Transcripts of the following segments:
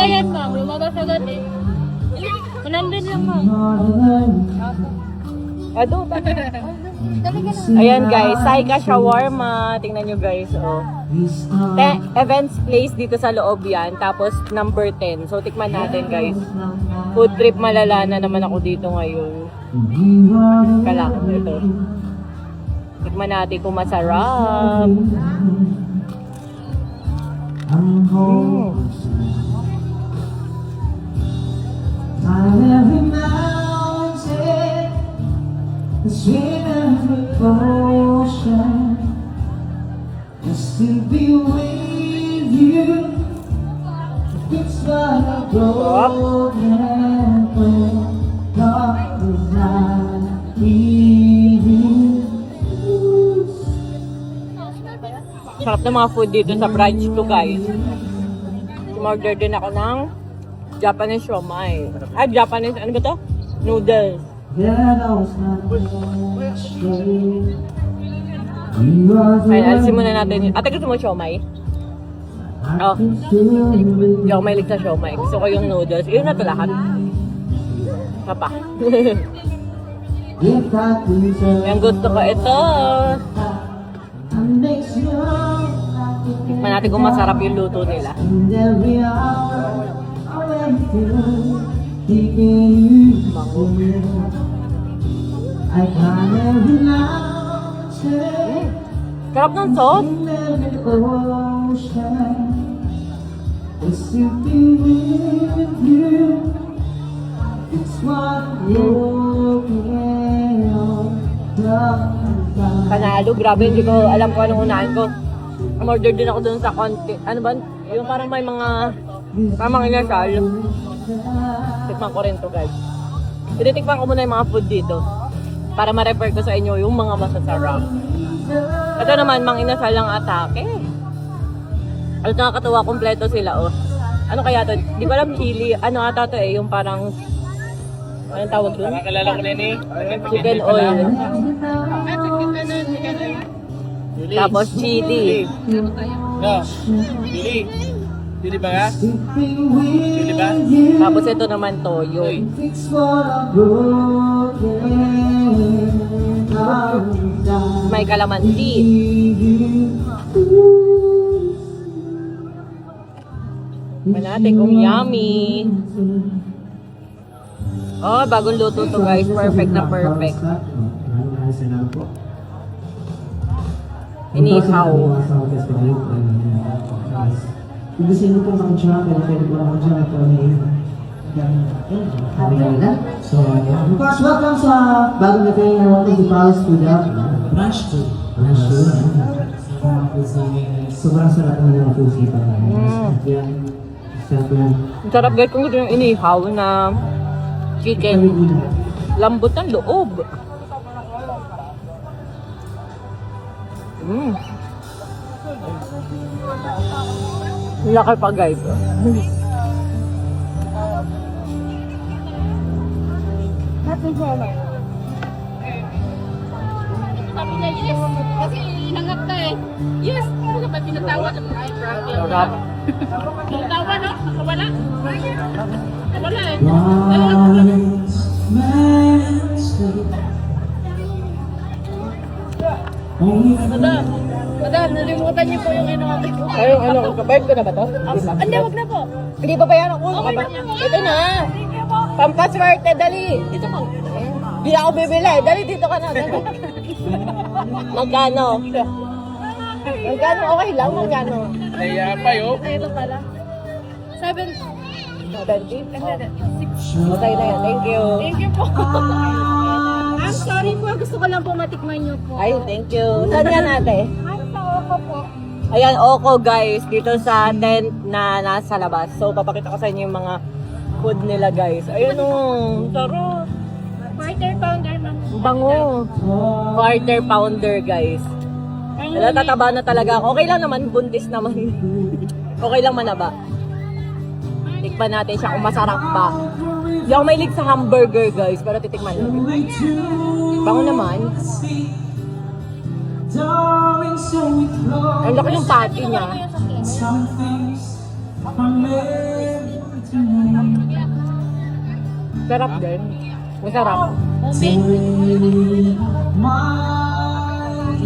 Maganda yan, ma'am. Lumabas agad eh. 100 lang, ma'am. Ado, ayan guys, Saika Shawarma. Tingnan nyo guys, oh. Events place dito sa loob yan. Tapos number 10. So tikman natin guys. Food trip malala na naman ako dito ngayon. Kalak, ito. Tikman natin kung masarap. Just to be with you, it's what I go Sarap ng mga food dito sa branch 2 guys. Umorder din ako ng Japanese siomai. Japanese, ano ba to? Noodles. Ay, alisin muna natin yun. Ate, gusto mo siomai? Oh. Hindi ako mahilig sa siomai. Gusto ko yung noodles. Yun na to lahat. Papa. Yung gusto ko ito. Tikman natin kung masarap yung luto nila. Sarap ng sauce. Panalo, grabe, hindi ko alam kung anong unahin ko. Umorder din ako dun sa konti. Ano ba? Yung parang may mga tamang inasal. Tikman ko rin to guys. Tinitikman ko muna yung mga food dito para ma-refer ko sa inyo yung mga masasarap. Ito naman, mang inasal lang atake. At nakakatawa, kompleto sila oh. Ano kaya to? Di ko alam, chili. Ano ata to eh, yung parang anong tawag dun? Nakakalala ko na ni. Chicken oil. Tapos chili. No. Chili. Chili ba nga? Chili ba? Tapos ito naman toyo. May kalamansi. Manate kung yummy. Oh, bagong luto to guys. Perfect na perfect. Inihaw. Kung gusto nyo po mag-drop, pwede po mag-drop po So, of course, welcome sa bagong natin na welcome to Palace Food Out. Branch 2. Branch 2. Sobrang sarap naman ng pusi pa. Ang sarap guys kung gusto yung inihaw na chicken. Lambot ng loob. Laki pa guys. Sabi niya, yes. Kasi inangap na eh. Yes. Ano ba tinatawag? Ay, promise. Sarap. Tinatawa, no? Nakawala. Nakawala eh. Madam, nalimutan niyo po yung inuwi ko. Ay, ano, kabayad ko na ba to? Hindi, wag na po. Hindi pa ba yan ako? Okay na. Ito na. Pampaswerte, dali. Dito ka. Hindi ako bibili. Dali, dito ka na. Dali. Magkano? Magkano? Okay lang, magkano? Naya pa yun. Ay, ito pala. 7. 20? Okay na yan. Thank you. Thank you po. I'm sorry po. Gusto ko lang po matikman niyo po. Ay, thank you. Saan yan ate? Ano sa Oko po? Ayan, Oko guys. Dito sa tent na nasa labas. So, papakita ko sa inyo yung mga food nila guys. Ayun o. Sarap. Quarter pounder, ma'am. Bango. Quarter pounder guys. Natataba na talaga ako. Okay lang naman, buntis naman. Okay lang manaba. Tikman natin siya kung masarap ba. Hindi ako mahilig sa hamburger guys, pero titikman natin. Bango naman. Ang laki ng patty niya. Sarap din. Masarap. Homemade.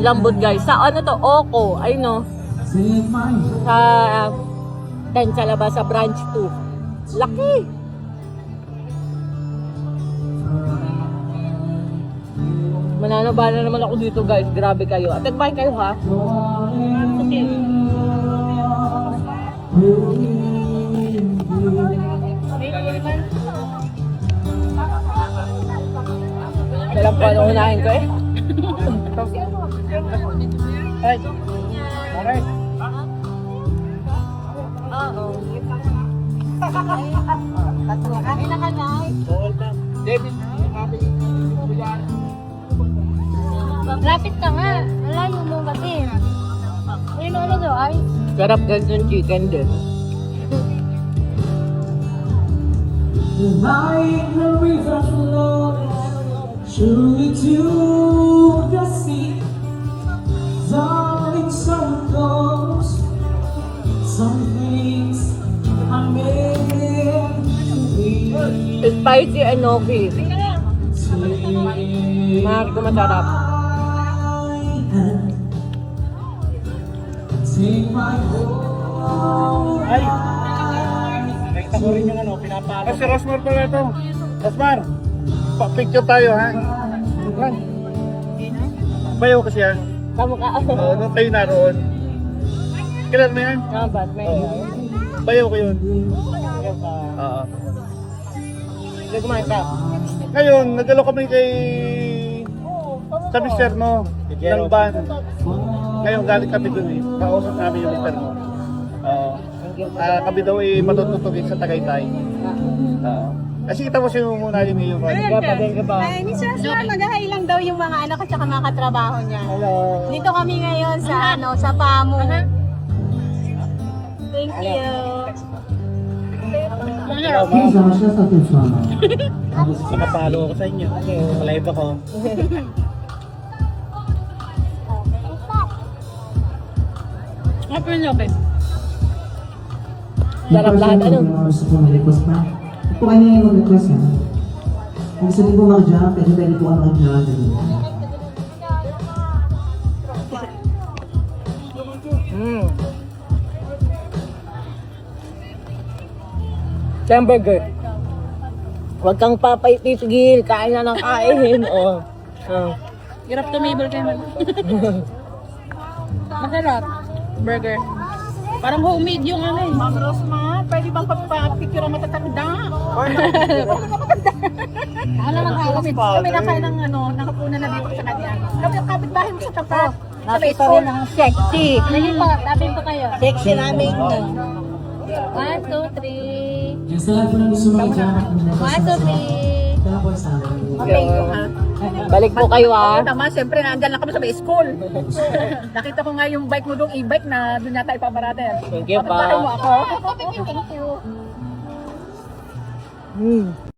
Lambot guys. Sa ano to? Oko. Ay no. Sa sa labas sa branch 2. Laki. Mananabala naman ako dito guys. Grabe kayo. At nagpahin kayo ha. Alam ko ano unahin ko eh. Ay. Okay. Oo. Kain na ka na. David, Lapit ka nga. Malayo mo kasi. Ayun ano daw ay. Sarap guys yung chicken din. Like the river flows truly to the sea, darling, some goes, some things are meant to be. Spicy enoki. Mahal ko masarap. Take my whole Ay. Nakita ko rin yung ano, pinapalo. Ay, si Rosmar pala ito. Rosmar, pa-picture tayo ha. Lang. Bayaw kasi yan. Kamukha. Oo, nung tayo naroon. Kailan mo yan? Ah, Batman. Bayaw ko yun. Oo. Hindi kumain ka. Ngayon, nagalo kami kay sa mister mo ng van. Ngayon galing kami dun eh. Kausap namin yung mister mo. Oo. Kami daw ay matututugin sa Tagaytay. Oo. Kasi kita mo siya muna yung iyong Kapagay ka ba? Ay, Miss Rosmar, mag-hi lang daw yung mga anak at saka mga katrabaho niya. Hello. Dito kami ngayon sa sa PAMU. Thank you. Please, siya sa Tushama. Nakapalo ako sa inyo. Live ako. Open open. Sarap lahat, ano? Gusto po mag-request pa. Ito kayo na yung mag-request ha. Kung gusto niyo po mag-jump, pwede po ang mag-jump. Hamburger. Huwag kang papaitigil. Kain na ng kain. Oh. Hirap tumibol kayo. Masarap. Burger. Parang homemade yung ano eh. Ma'am Rosmar, pwede bang pagpapicture ang matatanda? Ano lang ako? Kami nakain ng ano, nakapuna na dito sa kanya. Kami ang kapitbahay mo sa tapat. Nakita rin ang sexy. Sige po, tabi po kayo. Sexy namin. 1, 2, 3. Yung sa lahat po na gusto mag-jump, 1, 2, 3. kaya po sa amin. Thank you ha. Balik po kayo ah. Tama, siyempre nandyan lang kami sa may school. Nakita ko nga yung bike mo doon, e-bike na doon yata ipaparate. Thank you Kapitbahay mo pa. ako. Thank you. Hmm.